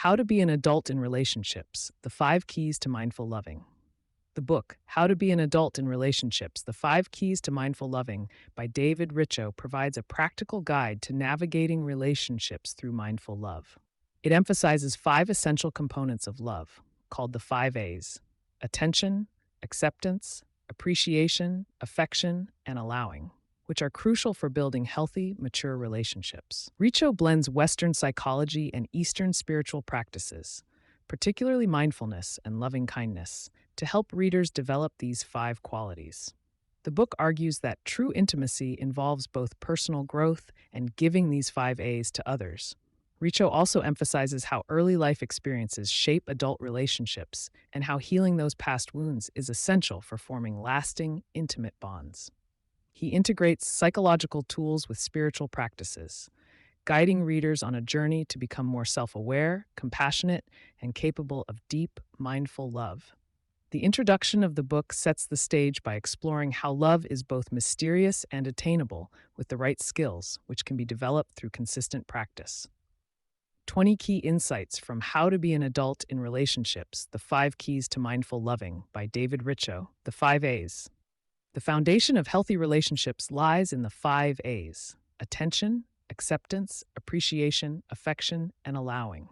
How to Be an Adult in Relationships, The Five Keys to Mindful Loving. The book, How to Be an Adult in Relationships, The Five Keys to Mindful Loving by David Richo provides a practical guide to navigating relationships through mindful love. It emphasizes five essential components of love, called the five A's: attention, acceptance, appreciation, affection, and allowing, which are crucial for building healthy, mature relationships. Richo blends Western psychology and Eastern spiritual practices, particularly mindfulness and loving kindness, to help readers develop these five qualities. The book argues that true intimacy involves both personal growth and giving these five A's to others. Richo also emphasizes how early life experiences shape adult relationships and how healing those past wounds is essential for forming lasting, intimate bonds. He integrates psychological tools with spiritual practices, guiding readers on a journey to become more self-aware, compassionate, and capable of deep, mindful love. The introduction of the book sets the stage by exploring how love is both mysterious and attainable with the right skills, which can be developed through consistent practice. 20 Key Insights from How to Be an Adult in Relationships, The Five Keys to Mindful Loving by David Richo, The Five A's. The foundation of healthy relationships lies in the five A's: attention, acceptance, appreciation, affection, and allowing.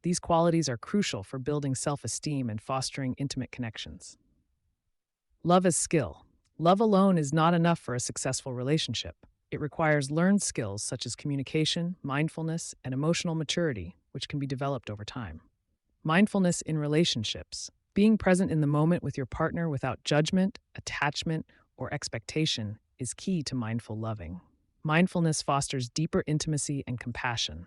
These qualities are crucial for building self-esteem and fostering intimate connections. Love as skill. Love alone is not enough for a successful relationship. It requires learned skills such as communication, mindfulness, and emotional maturity, which can be developed over time. Mindfulness in relationships. Being present in the moment with your partner without judgment, attachment, or expectation is key to mindful loving. Mindfulness fosters deeper intimacy and compassion.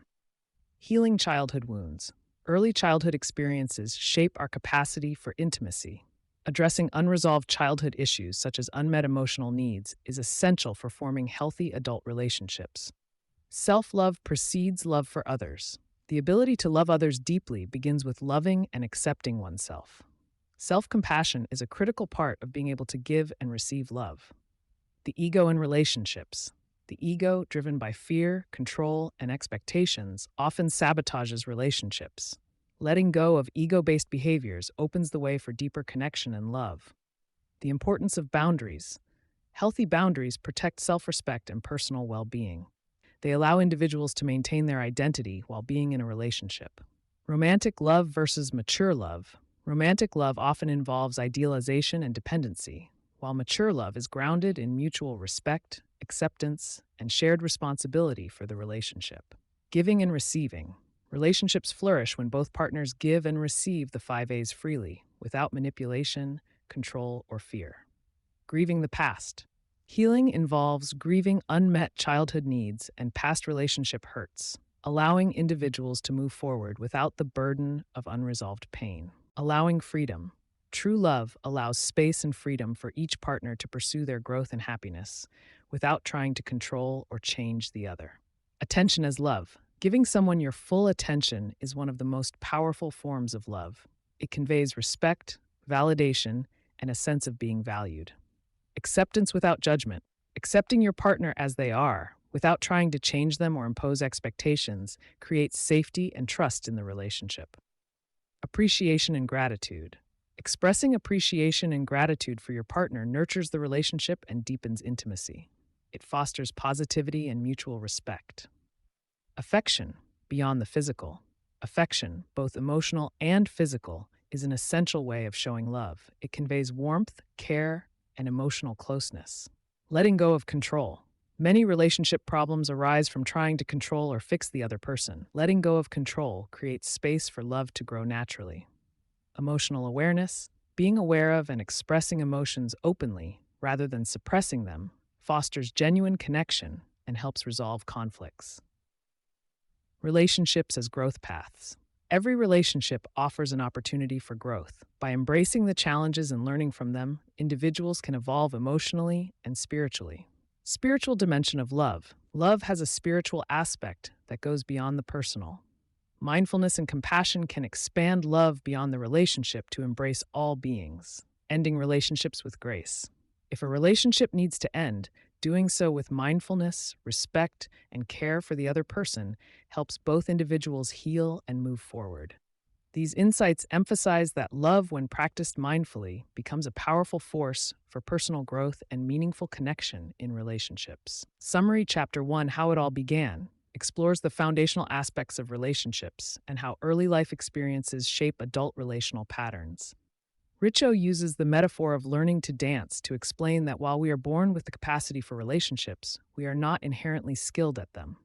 Healing childhood wounds. Early childhood experiences shape our capacity for intimacy. Addressing unresolved childhood issues such as unmet emotional needs is essential for forming healthy adult relationships. Self-love precedes love for others. The ability to love others deeply begins with loving and accepting oneself. Self-compassion is a critical part of being able to give and receive love. The ego in relationships. The ego, driven by fear, control, and expectations, often sabotages relationships. Letting go of ego-based behaviors opens the way for deeper connection and love. The importance of boundaries. Healthy boundaries protect self-respect and personal well-being. They allow individuals to maintain their identity while being in a relationship. Romantic love versus mature love. Romantic love often involves idealization and dependency, while mature love is grounded in mutual respect, acceptance, and shared responsibility for the relationship. Giving and receiving. Relationships flourish when both partners give and receive the five A's freely, without manipulation, control, or fear. Grieving the past. Healing involves grieving unmet childhood needs and past relationship hurts, allowing individuals to move forward without the burden of unresolved pain. Allowing freedom. True love allows space and freedom for each partner to pursue their growth and happiness, without trying to control or change the other. Attention as love. Giving someone your full attention is one of the most powerful forms of love. It conveys respect, validation, and a sense of being valued. Acceptance without judgment. Accepting your partner as they are, without trying to change them or impose expectations, creates safety and trust in the relationship. Appreciation and gratitude. Expressing appreciation and gratitude for your partner nurtures the relationship and deepens intimacy. It fosters positivity and mutual respect. Affection, beyond the physical. Affection, both emotional and physical, is an essential way of showing love. It conveys warmth, care, and emotional closeness. Letting go of control. Many relationship problems arise from trying to control or fix the other person. Letting go of control creates space for love to grow naturally. Emotional awareness. Being aware of and expressing emotions openly, rather than suppressing them, fosters genuine connection and helps resolve conflicts. Relationships as growth paths. Every relationship offers an opportunity for growth. By embracing the challenges and learning from them, individuals can evolve emotionally and spiritually. Spiritual dimension of love. Love has a spiritual aspect that goes beyond the personal. Mindfulness and compassion can expand love beyond the relationship to embrace all beings, ending relationships with grace. If a relationship needs to end, Doing so with mindfulness, respect, and care for the other person helps both individuals heal and move forward. These insights emphasize that love, when practiced mindfully, becomes a powerful force for personal growth and meaningful connection in relationships. Summary Chapter 1: How It All Began explores the foundational aspects of relationships and how early life experiences shape adult relational patterns. Richo uses the metaphor of learning to dance to explain that while we are born with the capacity for relationships, we are not inherently skilled at them.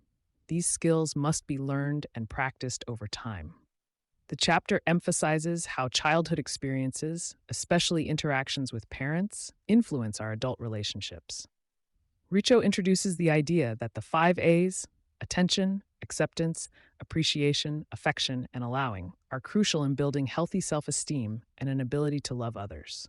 These skills must be learned and practiced over time. The chapter emphasizes how childhood experiences, especially interactions with parents, influence our adult relationships. Richo introduces the idea that the 5 A's, attention, acceptance, appreciation, affection, and allowing, are crucial in building healthy self-esteem and an ability to love others.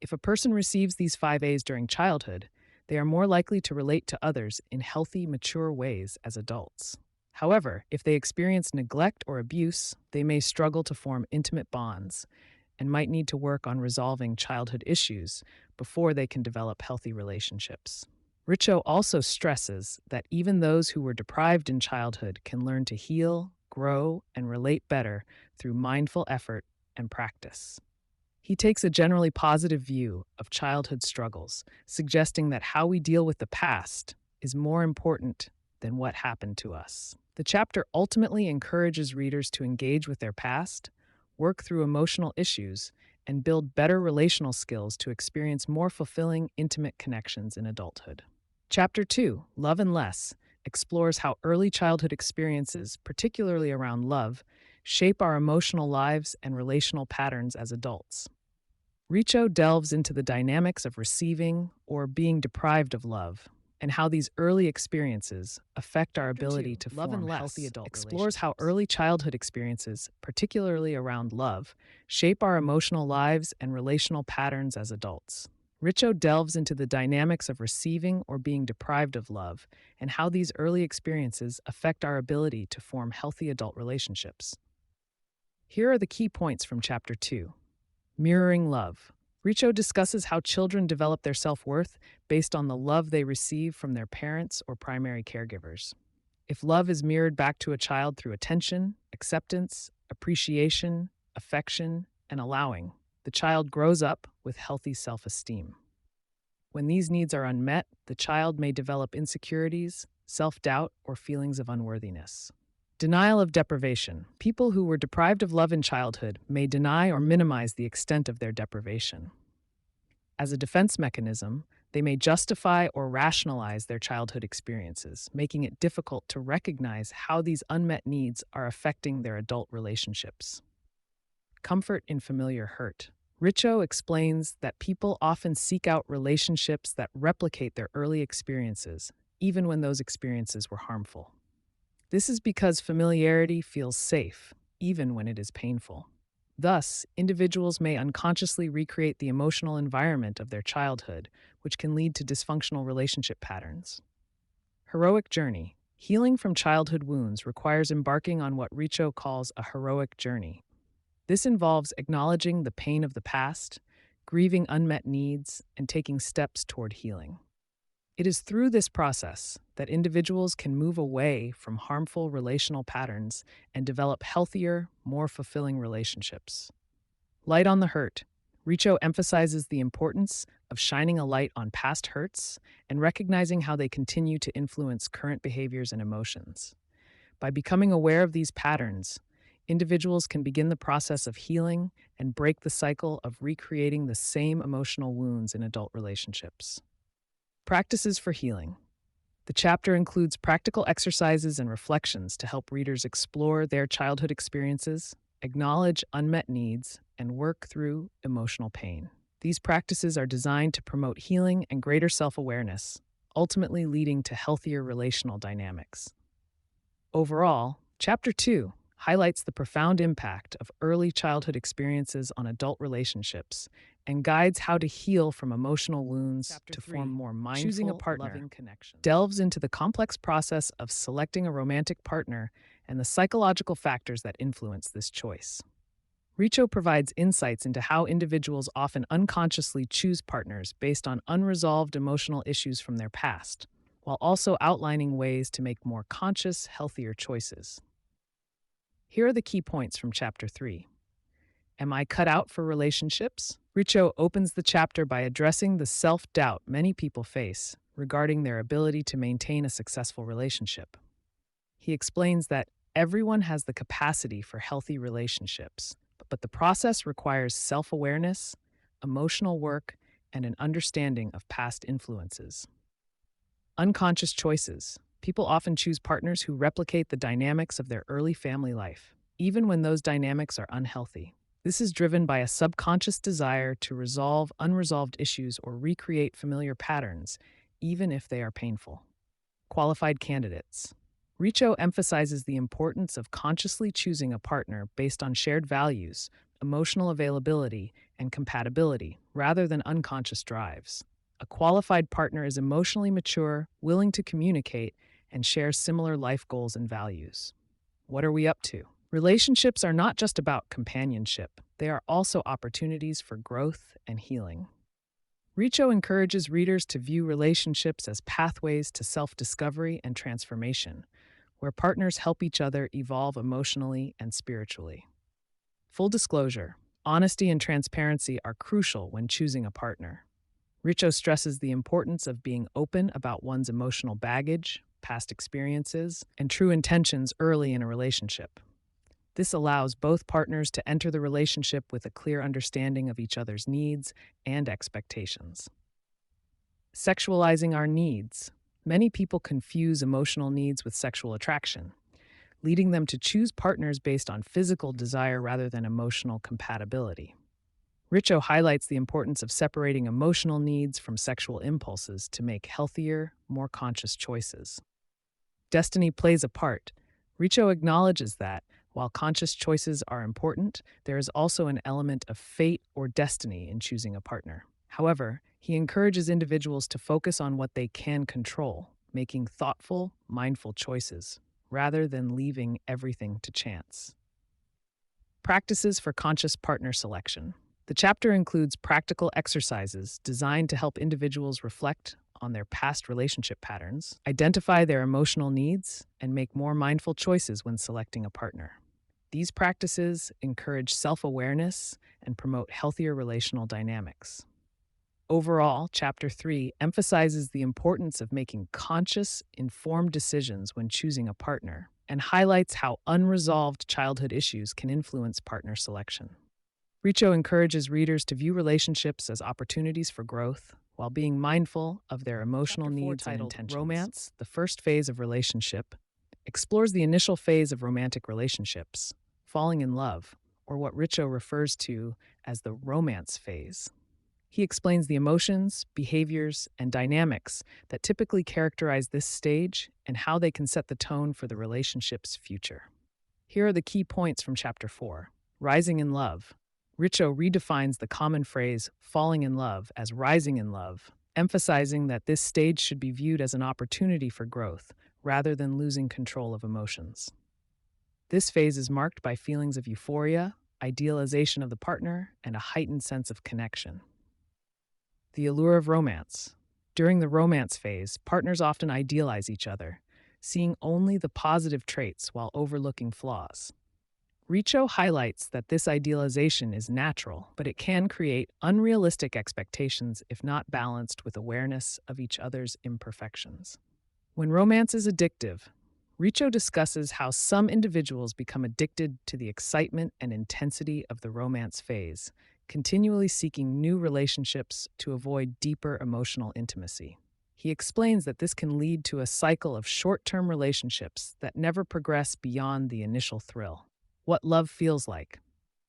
If a person receives these 5 A's during childhood, they are more likely to relate to others in healthy, mature ways as adults. However, if they experience neglect or abuse, they may struggle to form intimate bonds and might need to work on resolving childhood issues before they can develop healthy relationships. Richo also stresses that even those who were deprived in childhood can learn to heal, grow, and relate better through mindful effort and practice. He takes a generally positive view of childhood struggles, suggesting that how we deal with the past is more important than what happened to us. The chapter ultimately encourages readers to engage with their past, work through emotional issues, and build better relational skills to experience more fulfilling, intimate connections in adulthood. Chapter 2, Love and Less, explores how early childhood experiences, particularly around love, shape our emotional lives and relational patterns as adults. Richo delves into the dynamics of receiving or being deprived of love and how these early experiences affect our ability to Love and form Less healthy adult explores relationships. How early childhood experiences, particularly around love, shape our emotional lives and relational patterns as adults. Richo delves into the dynamics of receiving or being deprived of love and how these early experiences affect our ability to form healthy adult relationships. Here are the key points from Chapter 2. Mirroring love. Richo discusses how children develop their self-worth based on the love they receive from their parents or primary caregivers. If love is mirrored back to a child through attention, acceptance, appreciation, affection, and allowing, the child grows up with healthy self-esteem. When these needs are unmet, the child may develop insecurities, self-doubt, or feelings of unworthiness. Denial of deprivation. People who were deprived of love in childhood may deny or minimize the extent of their deprivation. As a defense mechanism, they may justify or rationalize their childhood experiences, making it difficult to recognize how these unmet needs are affecting their adult relationships. Comfort in familiar hurt. Richo explains that people often seek out relationships that replicate their early experiences, even when those experiences were harmful. This is because familiarity feels safe, even when it is painful. Thus, individuals may unconsciously recreate the emotional environment of their childhood, which can lead to dysfunctional relationship patterns. Heroic journey. Healing from childhood wounds requires embarking on what Richo calls a heroic journey. This involves acknowledging the pain of the past, grieving unmet needs, and taking steps toward healing. It is through this process that individuals can move away from harmful relational patterns and develop healthier, more fulfilling relationships. Light on the hurt. Richo emphasizes the importance of shining a light on past hurts and recognizing how they continue to influence current behaviors and emotions. By becoming aware of these patterns, individuals can begin the process of healing and break the cycle of recreating the same emotional wounds in adult relationships. Practices for healing. The chapter includes practical exercises and reflections to help readers explore their childhood experiences, acknowledge unmet needs, and work through emotional pain. These practices are designed to promote healing and greater self-awareness, ultimately leading to healthier relational dynamics. Overall, Chapter 2 highlights the profound impact of early childhood experiences on adult relationships and guides how to heal from emotional wounds Chapter to 3, form more mindful, choosing a partner, loving connections. delves into the complex process of selecting a romantic partner and the psychological factors that influence this choice. Richo provides insights into how individuals often unconsciously choose partners based on unresolved emotional issues from their past, while also outlining ways to make more conscious, healthier choices. Here are the key points from Chapter 3. Am I cut out for relationships? Richo opens the chapter by addressing the self doubt many people face regarding their ability to maintain a successful relationship. He explains that everyone has the capacity for healthy relationships, but the process requires self awareness, emotional work, and an understanding of past influences. Unconscious choices. People often choose partners who replicate the dynamics of their early family life, even when those dynamics are unhealthy. This is driven by a subconscious desire to resolve unresolved issues or recreate familiar patterns, even if they are painful. Qualified candidates. Richo emphasizes the importance of consciously choosing a partner based on shared values, emotional availability, and compatibility, rather than unconscious drives. A qualified partner is emotionally mature, willing to communicate, and share similar life goals and values. What are we up to? Relationships are not just about companionship, they are also opportunities for growth and healing. Richo encourages readers to view relationships as pathways to self discovery and transformation, where partners help each other evolve emotionally and spiritually. Full disclosure, honesty and transparency are crucial when choosing a partner. Richo stresses the importance of being open about one's emotional baggage, past experiences, and true intentions early in a relationship. This allows both partners to enter the relationship with a clear understanding of each other's needs and expectations. Sexualizing our needs. Many people confuse emotional needs with sexual attraction, leading them to choose partners based on physical desire rather than emotional compatibility. Richo highlights the importance of separating emotional needs from sexual impulses to make healthier, more conscious choices. Destiny plays a part. Richo acknowledges that, while conscious choices are important, there is also an element of fate or destiny in choosing a partner. However, he encourages individuals to focus on what they can control, making thoughtful, mindful choices, rather than leaving everything to chance. Practices for conscious partner selection. The chapter includes practical exercises designed to help individuals reflect on their past relationship patterns, identify their emotional needs, and make more mindful choices when selecting a partner. These practices encourage self-awareness and promote healthier relational dynamics. Overall, Chapter 3 emphasizes the importance of making conscious, informed decisions when choosing a partner and highlights how unresolved childhood issues can influence partner selection. Richo encourages readers to view relationships as opportunities for growth while being mindful of their emotional needs and intentions. Romance, the first phase of relationship, explores the initial phase of romantic relationships, falling in love, or what Richo refers to as the romance phase. He explains the emotions, behaviors, and dynamics that typically characterize this stage and how they can set the tone for the relationship's future. Here are the key points from Chapter 4. Rising in love. Richo redefines the common phrase falling in love as rising in love, emphasizing that this stage should be viewed as an opportunity for growth rather than losing control of emotions. This phase is marked by feelings of euphoria, idealization of the partner, and a heightened sense of connection. The allure of romance. During the romance phase, partners often idealize each other, seeing only the positive traits while overlooking flaws. Richo highlights that this idealization is natural, but it can create unrealistic expectations if not balanced with awareness of each other's imperfections. When romance is addictive, Richo discusses how some individuals become addicted to the excitement and intensity of the romance phase, continually seeking new relationships to avoid deeper emotional intimacy. He explains that this can lead to a cycle of short-term relationships that never progress beyond the initial thrill. What love feels like.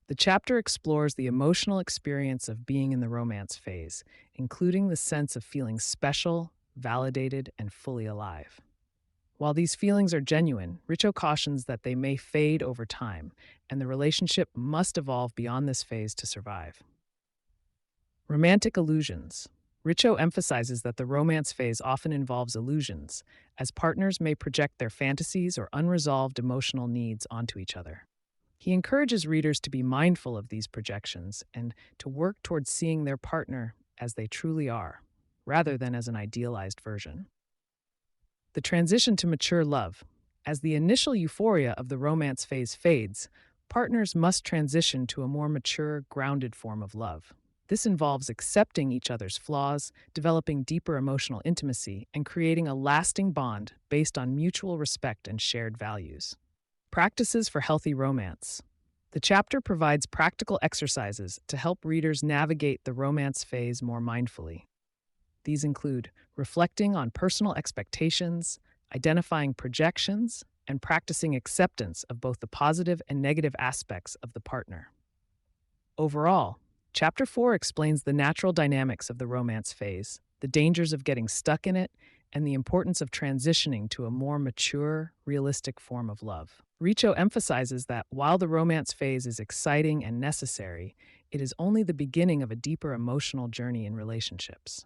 The chapter explores the emotional experience of being in the romance phase, including the sense of feeling special, validated, and fully alive. While these feelings are genuine, Richo cautions that they may fade over time, and the relationship must evolve beyond this phase to survive. Romantic illusions. Richo emphasizes that the romance phase often involves illusions, as partners may project their fantasies or unresolved emotional needs onto each other. He encourages readers to be mindful of these projections and to work towards seeing their partner as they truly are, rather than as an idealized version. The transition to mature love. As the initial euphoria of the romance phase fades, partners must transition to a more mature, grounded form of love. This involves accepting each other's flaws, developing deeper emotional intimacy, and creating a lasting bond based on mutual respect and shared values. Practices for healthy romance. The chapter provides practical exercises to help readers navigate the romance phase more mindfully. These include reflecting on personal expectations, identifying projections, and practicing acceptance of both the positive and negative aspects of the partner. Overall, Chapter 4 explains the natural dynamics of the romance phase, the dangers of getting stuck in it, and the importance of transitioning to a more mature, realistic form of love. Richo emphasizes that while the romance phase is exciting and necessary, it is only the beginning of a deeper emotional journey in relationships.